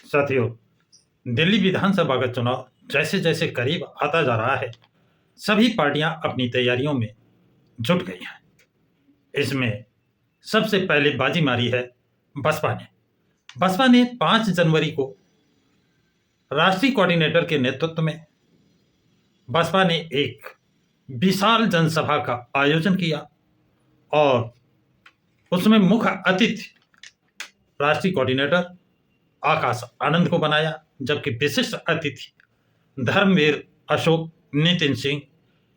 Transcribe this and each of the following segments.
साथियों, दिल्ली विधानसभा का चुनाव जैसे जैसे करीब आता जा रहा है, सभी पार्टियां अपनी तैयारियों में जुट गई हैं। इसमें सबसे पहले बाजी मारी है बसपा ने। बसपा ने 5 जनवरी को राष्ट्रीय कोऑर्डिनेटर के नेतृत्व में बसपा ने एक विशाल जनसभा का आयोजन किया और उसमें मुख्य अतिथि राष्ट्रीय कोऑर्डिनेटर आकाश आनंद को बनाया, जबकि विशिष्ट अतिथि धर्मवीर अशोक, नितिन सिंह,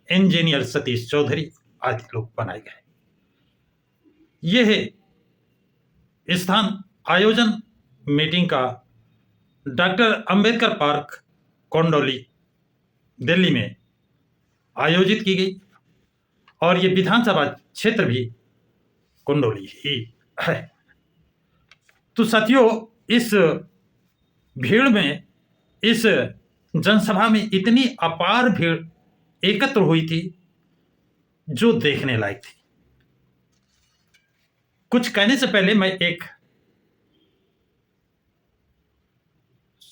इंजीनियर सतीश चौधरी आदि लोग बनाए गए। यह स्थान आयोजन मीटिंग का डॉक्टर अंबेडकर पार्क, कोंडोली, दिल्ली में आयोजित की गई और ये विधानसभा क्षेत्र भी कोंडोली ही है। तो साथियों, इस भीड़ में, इस जनसभा में इतनी अपार भीड़ एकत्र हुई थी जो देखने लायक थी। कुछ कहने से पहले मैं एक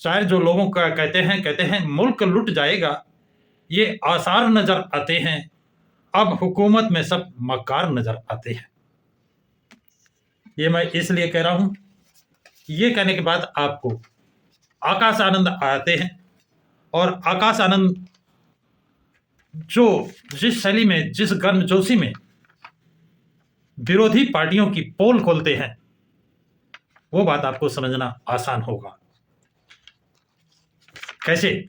शायर जो लोगों का कहते हैं मुल्क लुट जाएगा, ये आसार नजर आते हैं, अब हुकूमत में सब मक्कार नजर आते हैं। ये मैं इसलिए कह रहा हूं, ये कहने के बाद आपको आकाश आनंद आते हैं और आकाश आनंद जो जिस शैली में, जिस गर्मजोशी में विरोधी पार्टियों की पोल खोलते हैं, वो बात आपको समझना आसान होगा। कैसे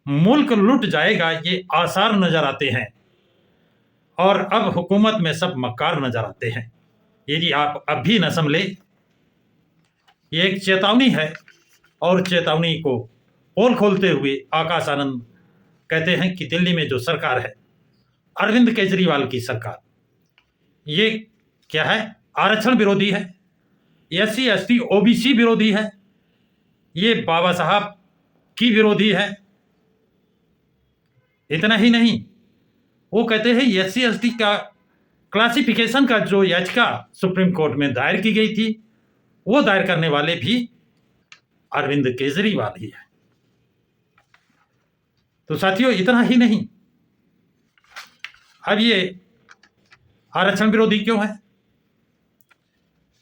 मुल्क लुट जाएगा, ये आसार नजर आते हैं और अब हुकूमत में सब मक्कार नजर आते हैं। यदि आप अब भी न संभले, ये एक चेतावनी है और चेतावनी को पोल खोलते हुए आकाश आनंद कहते हैं कि दिल्ली में जो सरकार है, अरविंद केजरीवाल की सरकार, ये क्या है? आरक्षण विरोधी है, SC ST OBC विरोधी है, ये बाबा साहब की विरोधी है। इतना ही नहीं, वो कहते हैं SC ST का क्लासिफिकेशन का जो याचिका सुप्रीम कोर्ट में दायर की गई थी, वो दायर करने वाले भी अरविंद केजरीवाल ही है। तो साथियों, इतना ही नहीं, अब ये आरक्षण विरोधी क्यों है?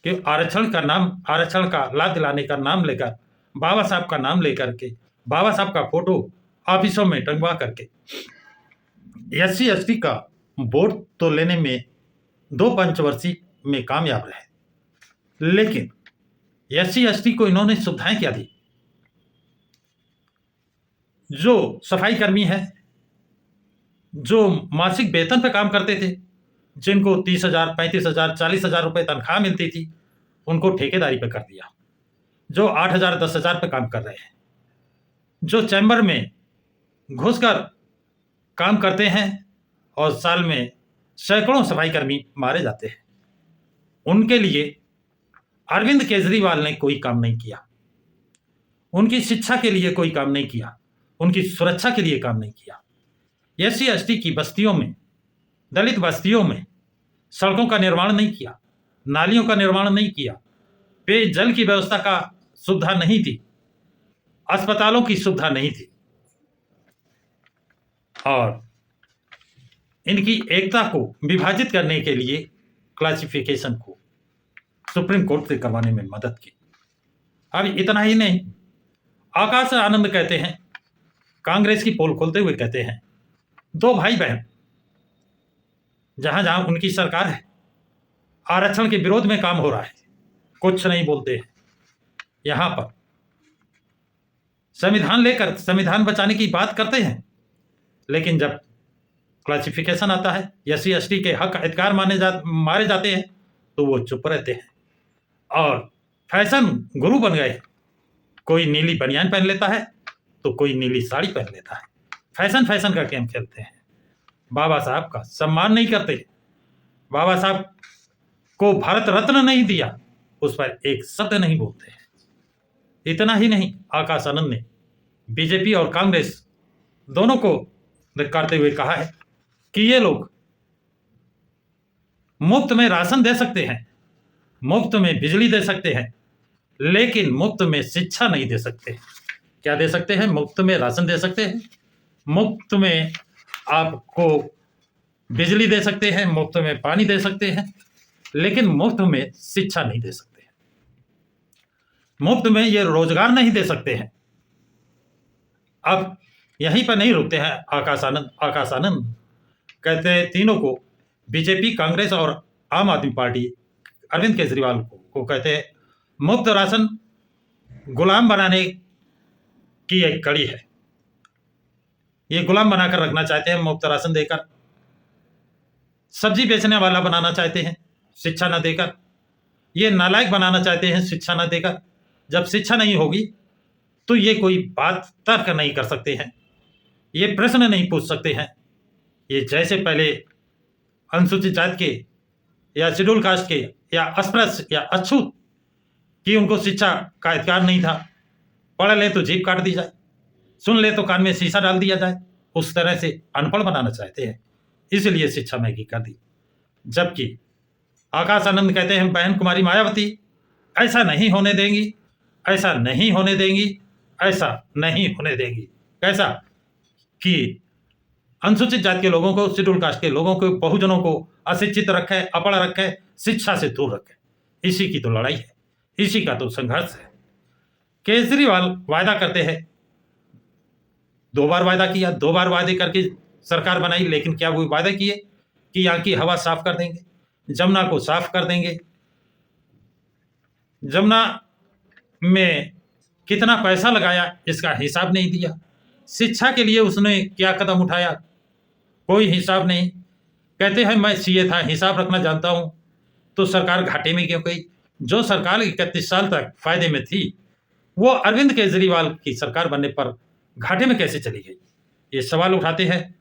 कि आरक्षण का लाभ दिलाने का नाम लेकर, बाबा साहब का नाम लेकर के, बाबा साहब का फोटो ऑफिसों में टंगवा करके SC ST का वोट तो लेने में 2 पंचवर्षीय में कामयाब रहे, लेकिन SC ST को इन्होंने सुविधाएं क्या दी? जो सफाई कर्मी है, जो मासिक वेतन पे काम करते थे, जिनको 30,000, 35,000, 40,000 रुपए तनख्वाह मिलती थी, उनको ठेकेदारी पे कर दिया। जो 8,000, 10,000 पे काम कर रहे हैं, जो चैम्बर में घुसकर काम करते हैं और साल में सैकड़ों सफाई कर्मी मारे जाते हैं, उनके लिए अरविंद केजरीवाल ने कोई काम नहीं किया। उनकी शिक्षा के लिए कोई काम नहीं किया, उनकी सुरक्षा के लिए काम नहीं किया। SC ST की बस्तियों में, दलित बस्तियों में सड़कों का निर्माण नहीं किया, नालियों का निर्माण नहीं किया, पेयजल की व्यवस्था का सुविधा नहीं थी, अस्पतालों की सुविधा नहीं थी और इनकी एकता को विभाजित करने के लिए क्लासिफिकेशन को सुप्रीम कोर्ट से करवाने में मदद की। अब इतना ही नहीं, आकाश आनंद कहते हैं, कांग्रेस की पोल खोलते हुए कहते हैं, 2 भाई बहन जहां जहां उनकी सरकार है, आरक्षण के विरोध में काम हो रहा है, कुछ नहीं बोलते हैं। यहां पर संविधान लेकर संविधान बचाने की बात करते हैं, लेकिन जब क्लासिफिकेशन आता है, SC ST के हक अधिकार मारे जाते हैं, तो वो चुप रहते हैं और फैशन गुरु बन गए। कोई नीली बनियान पहन लेता है तो कोई नीली साड़ी पहन लेता है, फैशन का गेम खेलते हैं। बाबा साहब का सम्मान नहीं करते, बाबा साहब को भारत रत्न नहीं दिया, उस पर एक शब्द नहीं बोलते हैं। इतना ही नहीं, आकाश आनंद ने बीजेपी और कांग्रेस दोनों को धिक्कारते हुए कहा है कि ये लोग मुफ्त में राशन दे सकते हैं, मुफ्त में बिजली दे सकते हैं, लेकिन मुफ्त में शिक्षा नहीं दे सकते। क्या दे सकते हैं? मुफ्त में राशन दे सकते हैं, मुफ्त में आपको बिजली दे सकते हैं, मुफ्त में पानी दे सकते हैं, लेकिन मुफ्त में शिक्षा नहीं दे सकते हैं, मुफ्त में ये रोजगार नहीं दे सकते हैं। अब यहीं पर नहीं रुकते हैं आकाश आनंद कहते हैं तीनों को, बीजेपी, कांग्रेस और आम आदमी पार्टी, अरविंद केजरीवाल को कहते हैं मुफ्त राशन गुलाम बनाने की एक कड़ी है। ये गुलाम बनाकर रखना चाहते हैं, मुफ्त राशन देकर सब्जी बेचने वाला बनाना चाहते हैं, शिक्षा न देकर। ये नालायक बनाना चाहते हैं, शिक्षा न देकर। जब शिक्षा नहीं होगी तो ये कोई बात तर्क नहीं कर सकते हैं, ये प्रश्न नहीं पूछ सकते हैं। ये जैसे पहले अनुसूचित जाति के या शेड्यूल कास्ट के या अस्पृश्य या अछूत कि उनको शिक्षा का अधिकार नहीं था, पढ़ ले तो जीभ काट दी जाए, सुन ले तो कान में शीशा डाल दिया जाए, उस तरह से अनपढ़ बनाना चाहते हैं, इसलिए शिक्षा महंगी कर दी। जबकि आकाश आनंद कहते हैं बहन कुमारी मायावती ऐसा नहीं होने देंगी, ऐसा नहीं होने देंगी, ऐसा नहीं होने देंगी। कैसा? कि अनुसूचित जाति के लोगों को, शेड्यूल कास्ट के लोगों को, बहुजनों को अशिक्षित रखे, अपढ़ रखे, शिक्षा से दूर रखे। इसी की तो लड़ाई है, इसी का तो संघर्ष है। केजरीवाल वायदा करते हैं, 2 बार वायदा किया, 2 बार वादे करके सरकार बनाई, लेकिन क्या वो वायदा किए कि यहाँ की हवा साफ कर देंगे, जमुना को साफ कर देंगे? जमुना में कितना पैसा लगाया इसका हिसाब नहीं दिया। शिक्षा के लिए उसने क्या कदम उठाया, कोई हिसाब नहीं। कहते हैं मैं सीए था, हिसाब रखना जानता हूं, तो सरकार घाटे में क्यों गई? जो सरकार 31 साल तक फायदे में थी, वो अरविंद केजरीवाल की सरकार बनने पर घाटे में कैसे चली गई? ये सवाल उठाते हैं।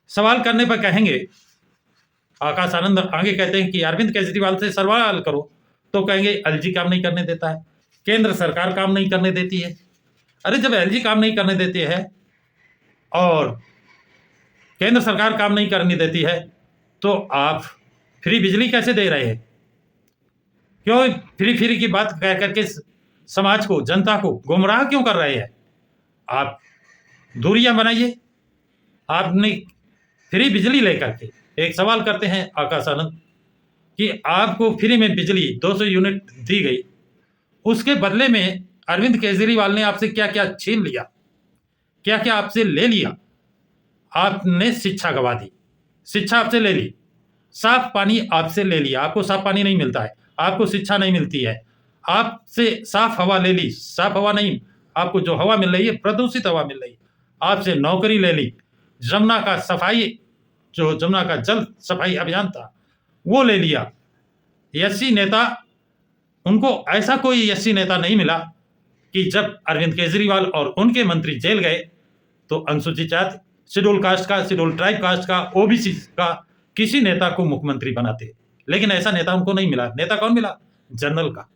सवाल करने पर कहेंगे, आकाश आनंद आगे कहते हैं कि अरविंद केजरीवाल से सवाल करो तो कहेंगे एलजी काम नहीं करने देता है, केंद्र सरकार काम नहीं करने देती है। अरे जब एलजी काम नहीं करने देती है और केंद्र सरकार काम नहीं करने देती है, तो आप फ्री बिजली कैसे दे रहे हैं? क्यों फ्री की बात कह करके समाज को, जनता को गुमराह क्यों कर रहे हैं? आप दूरियां बनाइए। आपने फ्री बिजली लेकर के एक सवाल करते हैं आकाश आनंद कि आपको फ्री में बिजली 200 यूनिट दी गई, उसके बदले में अरविंद केजरीवाल ने आपसे क्या क्या छीन लिया, क्या क्या आपसे ले लिया? आपने शिक्षा गवा दी, शिक्षा आपसे ले ली, साफ पानी आपसे ले लिया, आपको साफ पानी नहीं मिलता है, आपको शिक्षा नहीं मिलती है। आपसे साफ हवा ले ली, साफ हवा नहीं, आपको जो हवा मिल रही है प्रदूषित हवा मिल रही है। आपसे नौकरी ले ली, जमुना का सफाई, जो जमुना का जल सफाई अभियान था वो ले लिया। एससी नेता, उनको ऐसा कोई एससी नेता नहीं मिला कि जब अरविंद केजरीवाल और उनके मंत्री जेल गए तो अनुसूचित जाति, शेड्यूल कास्ट का, शेड्यूल ट्राइब कास्ट का, ओबीसी का किसी नेता को मुख्यमंत्री बनाते, लेकिन ऐसा नेता उनको नहीं मिला। नेता कौन मिला? जनरल का,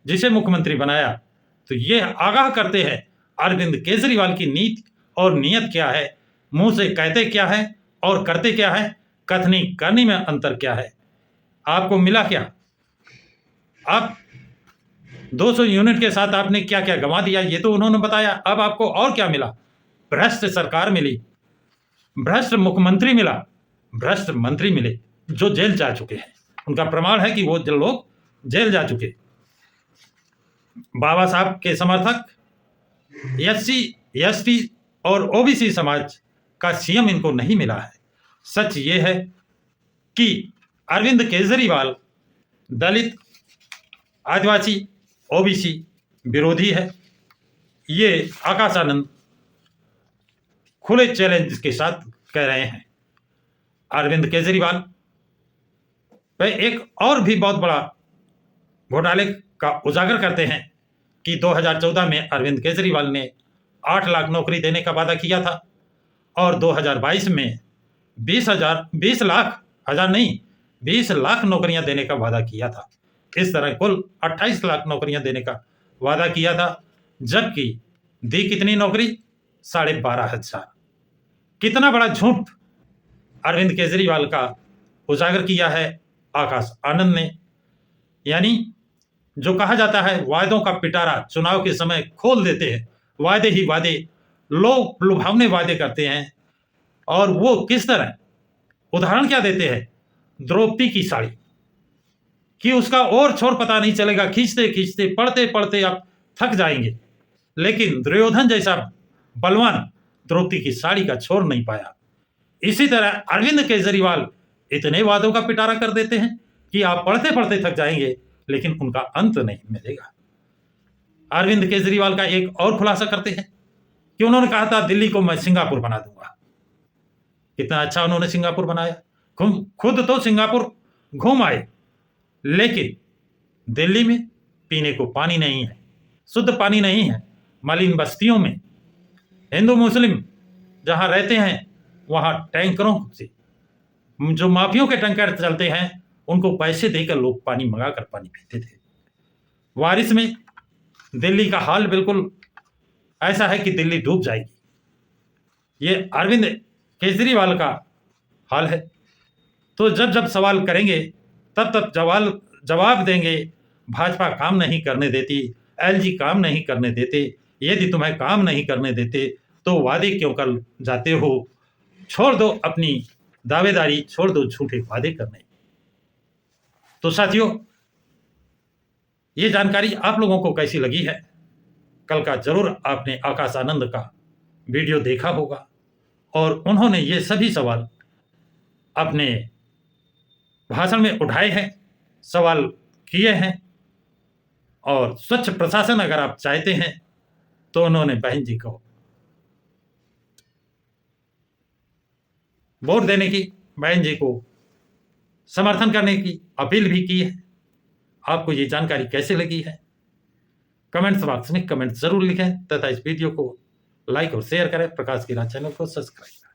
जिसे मुख्यमंत्री बनाया। तो ये आगाह करते हैं अरविंद केजरीवाल की नीति और नीयत क्या है, मुंह से कहते क्या है और करते क्या है, कथनी करनी में अंतर क्या है। आपको मिला क्या? आप 200 यूनिट के साथ आपने क्या क्या गंवा दिया, ये तो उन्होंने बताया। अब आपको और क्या मिला? भ्रष्ट सरकार मिली, भ्रष्ट मुख्यमंत्री मिला, भ्रष्ट मंत्री मिले जो जेल जा चुके हैं। उनका प्रमाण है कि वो लोग जेल जा चुके। बाबा साहब के समर्थक, एससी, एसटी और ओबीसी समाज का सीएम इनको नहीं मिला है। सच ये है कि अरविंद केजरीवाल दलित, आदिवासी, ओबीसी विरोधी है। ये आकाश आनंद खुले चैलेंज के साथ कह रहे हैं। अरविंद केजरीवाल पे एक और भी बहुत बड़ा घोटाले का उजागर करते हैं कि 2014 में अरविंद केजरीवाल ने 8 लाख नौकरी देने का वादा किया था और 2022 में 20 लाख नौकरियां देने का वादा किया था। इस तरह कुल 28 लाख नौकरियां देने का वादा किया था, जबकि दी कितनी नौकरी? 12,500। कितना बड़ा झूठ अरविंद केजरीवाल का उजागर किया है आकाश आनंद ने। यानी जो कहा जाता है वायदों का पिटारा चुनाव के समय खोल देते हैं, वादे ही वादे, लोग लुभावने वादे करते हैं। और वो किस तरह, उदाहरण क्या देते हैं, द्रौपदी की साड़ी, कि उसका और छोर पता नहीं चलेगा, खींचते खींचते पढ़ते पढ़ते आप थक जाएंगे, लेकिन दुर्योधन जैसा बलवान द्रौपदी की साड़ी का छोर नहीं पाया। इसी तरह अरविंद केजरीवाल इतने वादों का पिटारा कर देते हैं कि आप पढ़ते पढ़ते थक जाएंगे, लेकिन उनका अंत नहीं मिलेगा। अरविंद केजरीवाल का एक और खुलासा करते हैं कि उन्होंने कहा था दिल्ली को मैं सिंगापुर बना दूंगा। कितना अच्छा उन्होंने सिंगापुर बनाया, खुद तो सिंगापुर घूम आए, लेकिन दिल्ली में पीने को पानी नहीं है, शुद्ध पानी नहीं है। मलिन बस्तियों में हिंदू मुस्लिम जहां रहते हैं, वहां टैंकरों से, जो माफियों के टैंकर चलते हैं, उनको पैसे देकर लोग पानी मंगाकर पानी पीते थे। बारिश में दिल्ली का हाल बिल्कुल ऐसा है कि दिल्ली डूब जाएगी। ये अरविंद केजरीवाल का हाल है। तो जब जब सवाल करेंगे तब तब जवाब देंगे, भाजपा काम नहीं करने देती, एलजी काम नहीं करने देते। यदि तुम्हें काम नहीं करने देते तो वादे क्यों कर जाते हो, छोड़ दो अपनी दावेदारी, छोड़ दो झूठे वादे करने। तो साथियों, ये जानकारी आप लोगों को कैसी लगी है? कल का जरूर आपने आकाश आनंद का वीडियो देखा होगा और उन्होंने ये सभी सवाल अपने भाषण में उठाए हैं, सवाल किए हैं। और स्वच्छ प्रशासन अगर आप चाहते हैं तो उन्होंने बहन जी को वोट देने की, बहन जी को समर्थन करने की अपील भी की है। आपको ये जानकारी कैसे लगी है? कमेंट्स बॉक्स में कमेंट जरूर लिखें तथा इस वीडियो को लाइक और शेयर करें। प्रकाश की राह चैनल को सब्सक्राइब करें।